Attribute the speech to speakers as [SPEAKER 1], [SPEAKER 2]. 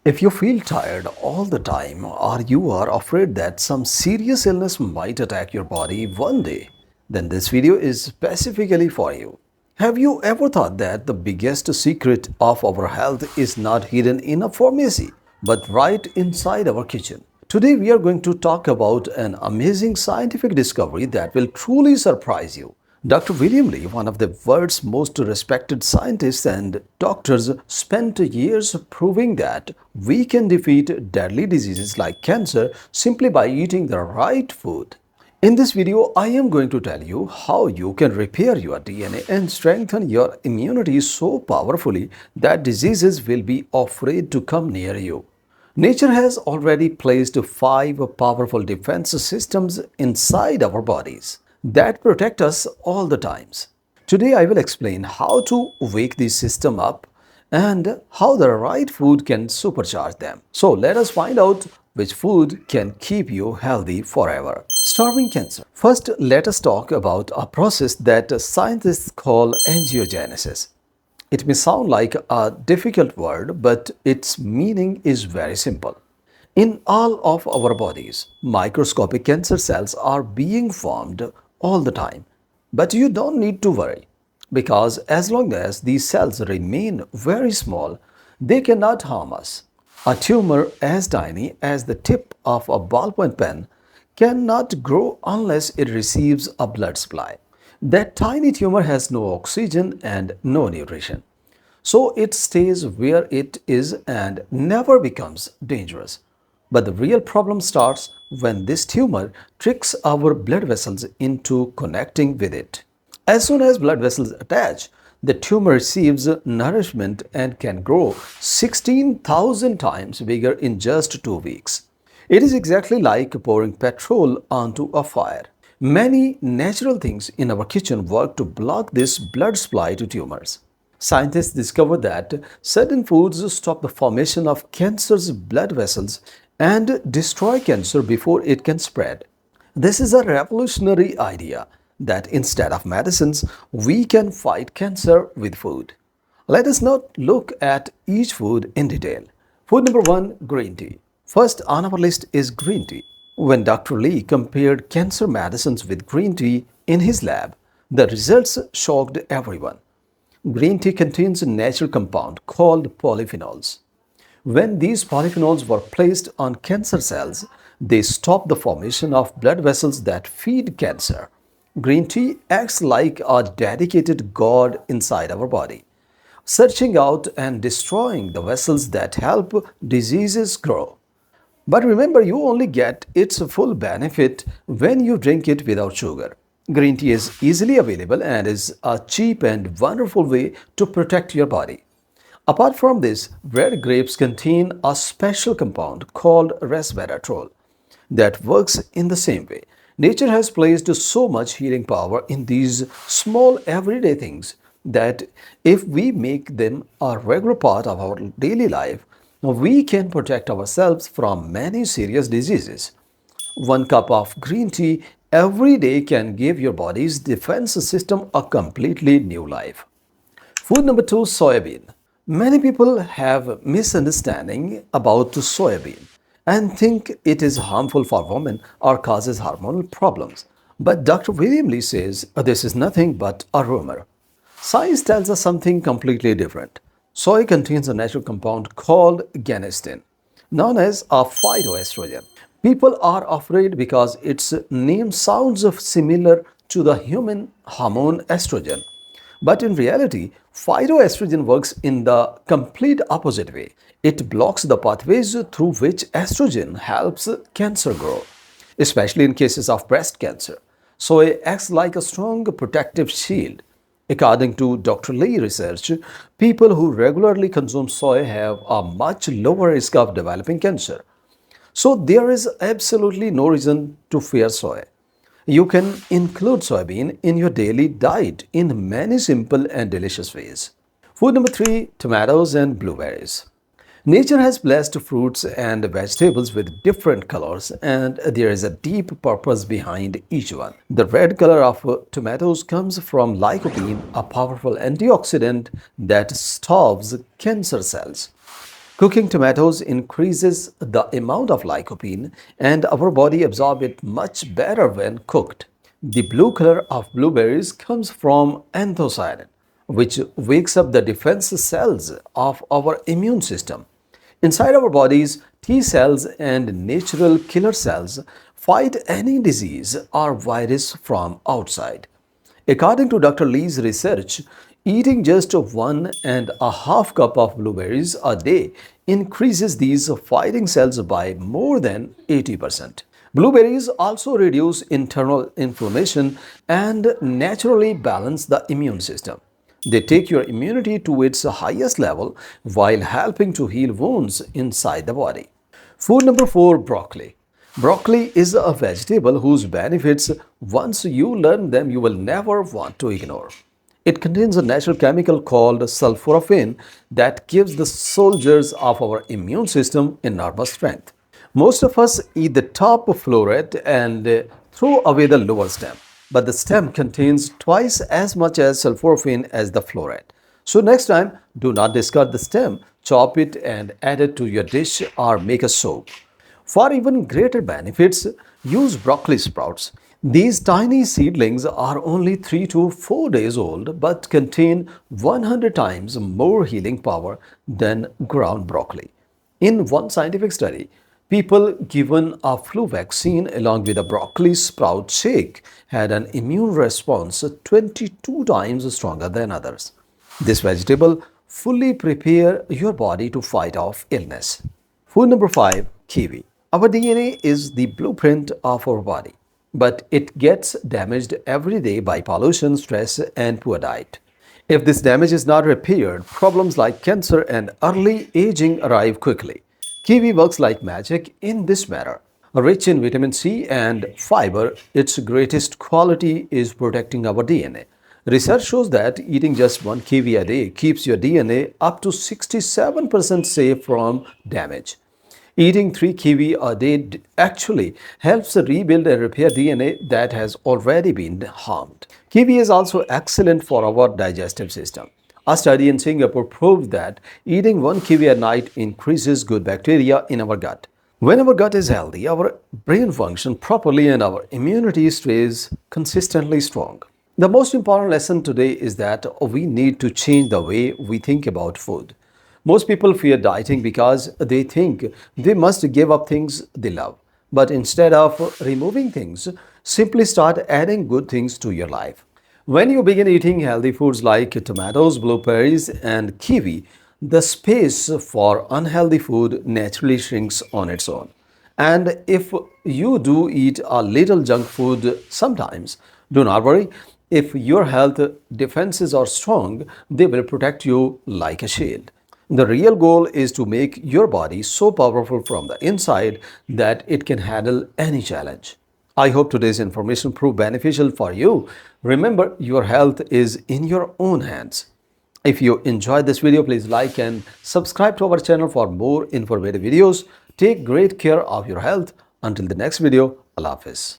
[SPEAKER 1] If you feel tired all the time or you are afraid that some serious illness might attack your body one day, then this video is specifically for you. Have you ever thought that the biggest secret of our health is not hidden in a pharmacy, but right inside our kitchen? Today we are going to talk about an amazing scientific discovery that will truly surprise you. Dr. William Lee, one of the world's most respected scientists and doctors, spent years proving that we can defeat deadly diseases like cancer simply by eating the right food. In this video, I am going to tell you how you can repair your DNA and strengthen your immunity so powerfully that diseases will be afraid to come near you. Nature has already placed five powerful defense systems inside our bodies that protect us all the times. Today I will explain how to wake this system up and how the right food can supercharge them. So let us find out which food can keep you healthy forever. Starving cancer. First, let us talk about a process that scientists call angiogenesis. It may sound like a difficult word, but its meaning is very simple. In all of our bodies, microscopic cancer cells are being formed all the time. But you don't need to worry, because as long as these cells remain very small, they cannot harm us. A tumor as tiny as the tip of a ballpoint pen cannot grow unless it receives a blood supply. That tiny tumor has no oxygen and no nutrition. So it stays where it is and never becomes dangerous. But the real problem starts when this tumor tricks our blood vessels into connecting with it. As soon as blood vessels attach, the tumor receives nourishment and can grow 16,000 times bigger in just 2 weeks. It is exactly like pouring petrol onto a fire. Many natural things in our kitchen work to block this blood supply to tumors. Scientists discovered that certain foods stop the formation of cancer's blood vessels and destroy cancer before it can spread. This is a revolutionary idea that instead of medicines, we can fight cancer with food. Let us now look at each food in detail. Food number one, green tea. First on our list is green tea. When Dr. Lee compared cancer medicines with green tea in his lab, the results shocked everyone. Green tea contains a natural compound called polyphenols. When these polyphenols were placed on cancer cells, they stop the formation of blood vessels that feed cancer. Green tea acts like a dedicated god inside our body, searching out and destroying the vessels that help diseases grow. But remember, you only get its full benefit when you drink it without sugar. Green tea is easily available and is a cheap and wonderful way to protect your body. Apart from this, red grapes contain a special compound called resveratrol that works in the same way. Nature has placed so much healing power in these small everyday things that if we make them a regular part of our daily life, we can protect ourselves from many serious diseases. 1 cup of green tea every day can give your body's defense system a completely new life. Food number two, soya bean. Many people have misunderstanding about soya bean and think it is harmful for women or causes hormonal problems. But Dr. William Lee says this is nothing but a rumor. Science tells us something completely different. Soy contains a natural compound called genistein, known as a phytoestrogen. People are afraid because its name sounds similar to the human hormone estrogen. But in reality, phytoestrogen works in the complete opposite way. It blocks the pathways through which estrogen helps cancer grow, especially in cases of breast cancer. Soy acts like a strong protective shield. According to Dr. Lee research, people who regularly consume soy have a much lower risk of developing cancer. So there is absolutely no reason to fear soy. You can include soybean in your daily diet in many simple and delicious ways. Food number three, tomatoes and blueberries. Nature has blessed fruits and vegetables with different colors, and there is a deep purpose behind each one. The red color of tomatoes comes from lycopene, a powerful antioxidant that starves cancer cells. Cooking tomatoes increases the amount of lycopene and our body absorbs it much better when cooked. The blue color of blueberries comes from anthocyanin, which wakes up the defense cells of our immune system. Inside our bodies, T cells and natural killer cells fight any disease or virus from outside. According to Dr. Lee's research, eating just 1.5 cup of blueberries a day increases these fighting cells by more than 80%. Blueberries also reduce internal inflammation and naturally balance the immune system. They take your immunity to its highest level while helping to heal wounds inside the body. Food number 4, broccoli. Broccoli is a vegetable whose benefits, once you learn them, you will never want to ignore. It contains a natural chemical called sulforaphane that gives the soldiers of our immune system enormous strength. Most of us eat the top floret and throw away the lower stem, but the stem contains twice as much as sulforaphane as the floret. So next time, do not discard the stem, chop it and add it to your dish or make a soup. For even greater benefits, use broccoli sprouts. These tiny seedlings are only 3 to 4 days old but contain 100 times more healing power than ground broccoli. In one scientific study, people given a flu vaccine along with a broccoli sprout shake had an immune response 22 times stronger than others. This vegetable fully prepare your body to fight off illness. Food number 5, kiwi. Our DNA is the blueprint of our body, but it gets damaged every day by pollution, stress, and poor diet. If this damage is not repaired, problems like cancer and early aging arrive quickly. Kiwi works like magic in this matter. Rich in vitamin C and fiber, its greatest quality is protecting our DNA. Research shows that eating just one kiwi a day keeps your DNA up to 67% safe from damage. Eating 3 kiwi a day actually helps rebuild and repair DNA that has already been harmed. Kiwi is also excellent for our digestive system. A study in Singapore proved that eating 1 kiwi a night increases good bacteria in our gut. When our gut is healthy, our brain functions properly and our immunity stays consistently strong. The most important lesson today is that we need to change the way we think about food. Most people fear dieting because they think they must give up things they love. But instead of removing things, simply start adding good things to your life. When you begin eating healthy foods like tomatoes, blueberries, and kiwi, the space for unhealthy food naturally shrinks on its own. And if you do eat a little junk food sometimes, do not worry. If your health defenses are strong, they will protect you like a shield. The real goal is to make your body so powerful from the inside that it can handle any challenge. I hope today's information proved beneficial for you. Remember, your health is in your own hands. If you enjoyed this video, please like and subscribe to our channel for more informative videos. Take great care of your health. Until the next video, Allah Hafiz.